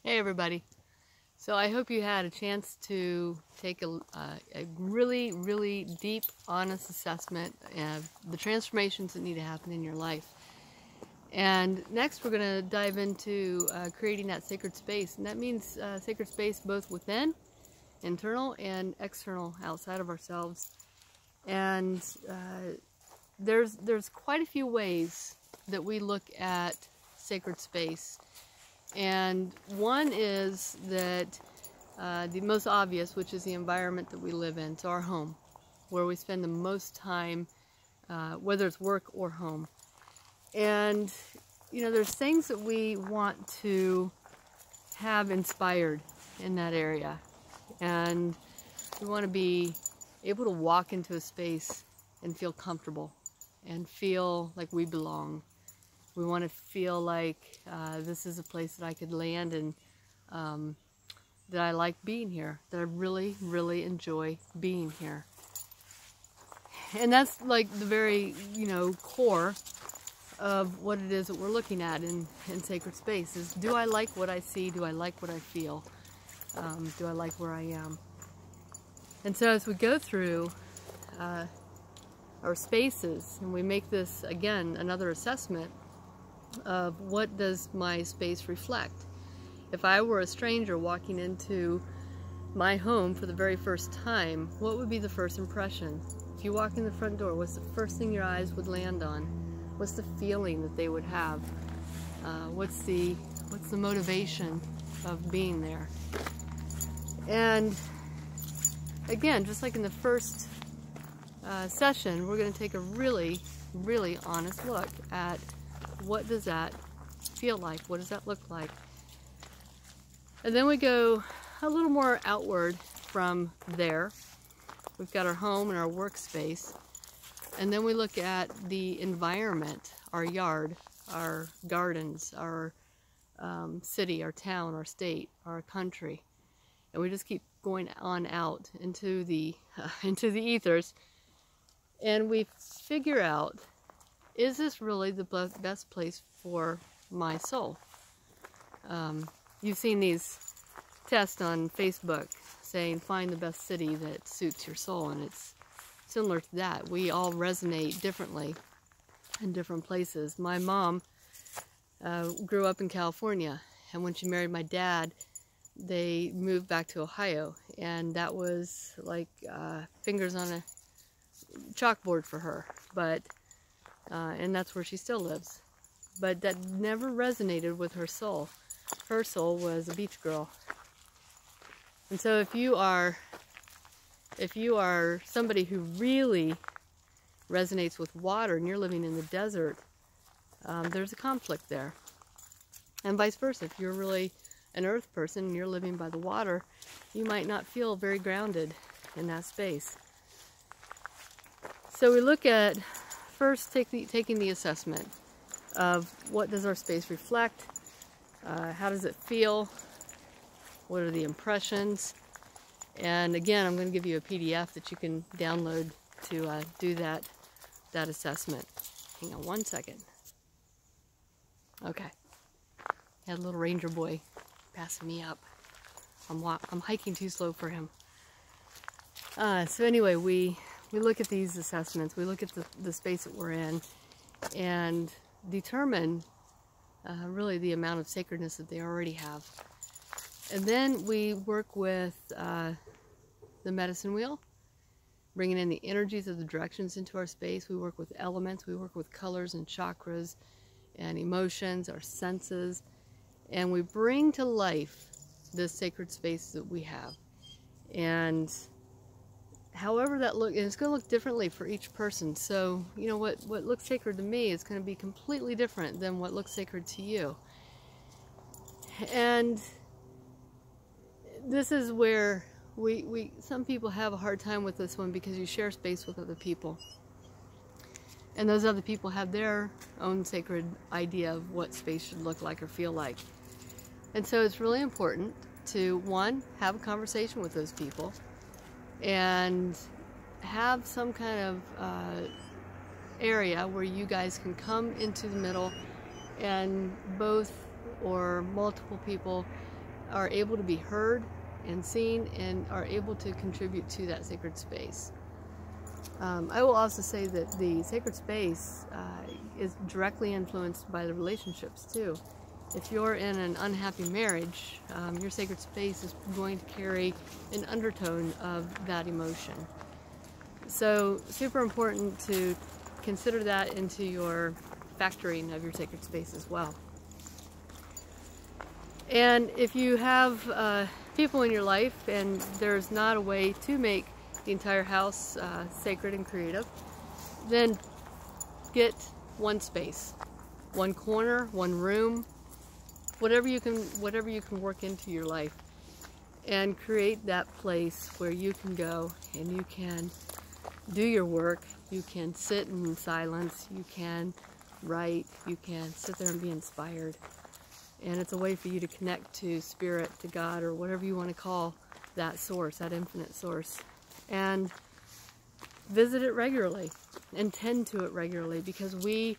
Hey everybody. So I hope you had a chance to take a really, really deep, honest assessment of the transformations that need to happen in your life. And next we're going to dive into creating that sacred space. And that means sacred space both within, internal and external, outside of ourselves. And there's quite a few ways that we look at sacred space. And one is that the most obvious, which is the environment that we live in, so our home, where we spend the most time, whether it's work or home. And, you know, there's things that we want to have inspired in that area. And we want to be able to walk into a space and feel comfortable and feel like we belong. We want to feel like this is a place that I could land and that I like being here, that I really, really enjoy being here. And that's like the very, core of what it is that we're looking at in sacred space is, do I like what I see? Do I like what I feel? Do I like where I am? And so as we go through our spaces and we make this, again, another assessment of what does my space reflect. If I were a stranger walking into my home for the very first time, what would be the first impression? If you walk in the front door, what's the first thing your eyes would land on? What's the feeling that they would have? What's the motivation of being there? And again, just like in the first session, we're going to take a really, really honest look at what does that feel like? What does that look like? And then we go a little more outward from there. We've got our home and our workspace. And then we look at the environment, our yard, our gardens, our city, our town, our state, our country. And we just keep going on out into the ethers. And we figure out, is this really the best place for my soul? You've seen these tests on Facebook saying find the best city that suits your soul, and it's similar to that. We all resonate differently in different places. My mom grew up in California, and when she married my dad, they moved back to Ohio, and that was like fingers on a chalkboard for her, but and that's where she still lives. But that never resonated with her soul. Her soul was a beach girl. And so if you are somebody who really resonates with water and you're living in the desert, there's a conflict there. And vice versa. If you're really an earth person and you're living by the water, you might not feel very grounded in that space. So we look at first taking the assessment of what does our space reflect, how does it feel, what are the impressions, and again I'm going to give you a PDF that you can download to do that assessment. Hang on one second. Okay, had a little ranger boy passing me up. I'm hiking too slow for him. So anyway, we look at these assessments, we look at the space that we're in, and determine really the amount of sacredness that they already have. And then we work with the medicine wheel, bringing in the energies of the directions into our space. We work with elements, we work with colors and chakras and emotions, our senses, and we bring to life this sacred space that we have. And however that looks, and it's going to look differently for each person. So, you know, what looks sacred to me is going to be completely different than what looks sacred to you. And this is where some people have a hard time with this one, because you share space with other people. And those other people have their own sacred idea of what space should look like or feel like. And so it's really important to, one, have a conversation with those people and have some kind of area where you guys can come into the middle and both or multiple people are able to be heard and seen and are able to contribute to that sacred space. I will also say that the sacred space is directly influenced by the relationships too. If you're in an unhappy marriage, your sacred space is going to carry an undertone of that emotion. So super important to consider that into your factoring of your sacred space as well. And if you have people in your life and there's not a way to make the entire house sacred and creative, then get one space, one corner, one room, whatever you can work into your life, and create that place where you can go and you can do your work. You can sit in silence, you can write, you can sit there and be inspired. And it's a way for you to connect to Spirit, to God, or whatever you want to call that source, that infinite source. And visit it regularly and tend to it regularly, because we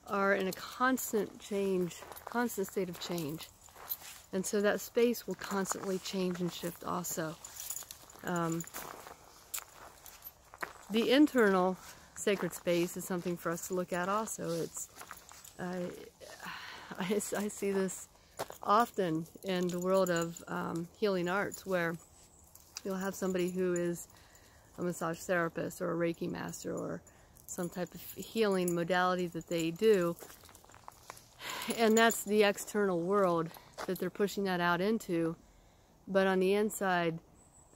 are in a constant state of change. And so that space will constantly change and shift also. The internal sacred space is something for us to look at also. It's I see this often in the world of healing arts, where you'll have somebody who is a massage therapist or a Reiki master or some type of healing modality that they do, and that's the external world that they're pushing that out into, but on the inside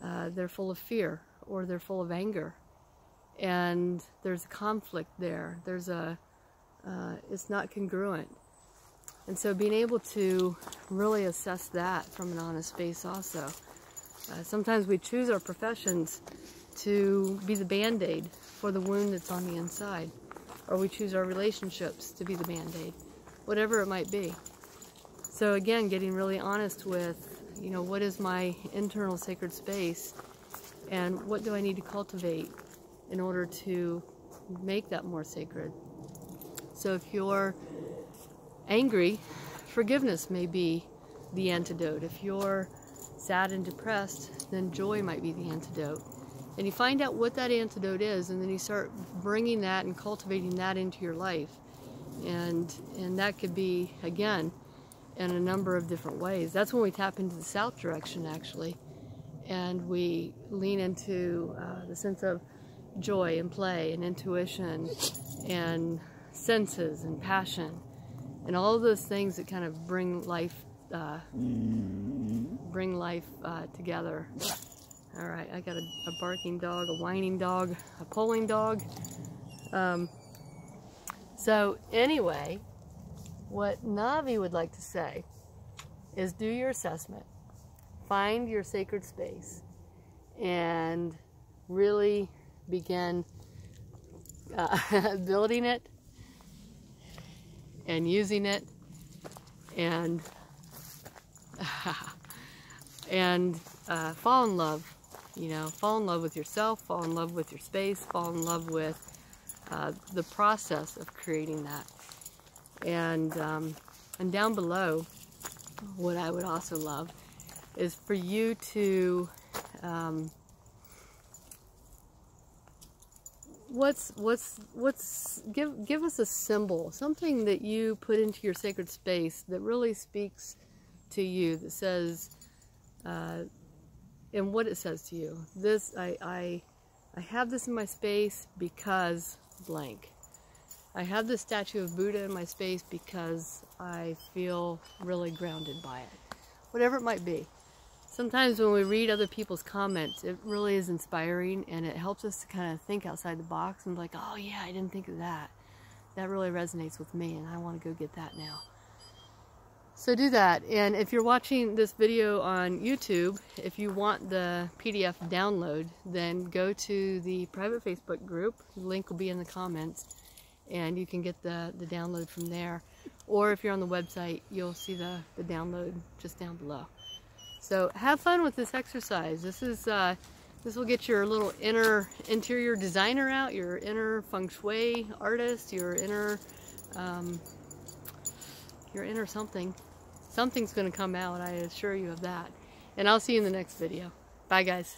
they're full of fear or they're full of anger, and there's a conflict there. There's it's not congruent. And so being able to really assess that from an honest space also. Sometimes we choose our professions to be the Band-Aid for the wound that's on the inside. Or we choose our relationships to be the Band-Aid. Whatever it might be. So again, getting really honest with, what is my internal sacred space, and what do I need to cultivate in order to make that more sacred. So if you're angry, forgiveness may be the antidote. If you're sad and depressed, then joy might be the antidote. And you find out what that antidote is, and then you start bringing that and cultivating that into your life. And that could be, again, in a number of different ways. That's when we tap into the south direction, actually, and we lean into the sense of joy and play and intuition and senses and passion. And all of those things that kind of bring life together. All right, I got a barking dog, a whining dog, a pulling dog. So anyway, what Navi would like to say is do your assessment, find your sacred space, and really begin building it and using it, and fall in love. Fall in love with yourself, fall in love with your space, fall in love with the process of creating that. And down below, what I would also love is for you to give us a symbol, something that you put into your sacred space that really speaks to you, that says, and what it says to you. This, I have this in my space because blank. I have this statue of Buddha in my space because I feel really grounded by it. Whatever it might be. Sometimes when we read other people's comments, it really is inspiring, and it helps us to kind of think outside the box and be like, oh yeah, I didn't think of that. That really resonates with me, and I want to go get that now. So do that. And if you're watching this video on YouTube, if you want the PDF download, then go to the private Facebook group. The link will be in the comments, and you can get the download from there. Or if you're on the website, you'll see the download just down below. So have fun with this exercise. This will get your little interior designer out, your inner feng shui artist, your inner something. Something's going to come out, I assure you of that. And I'll see you in the next video. Bye, guys.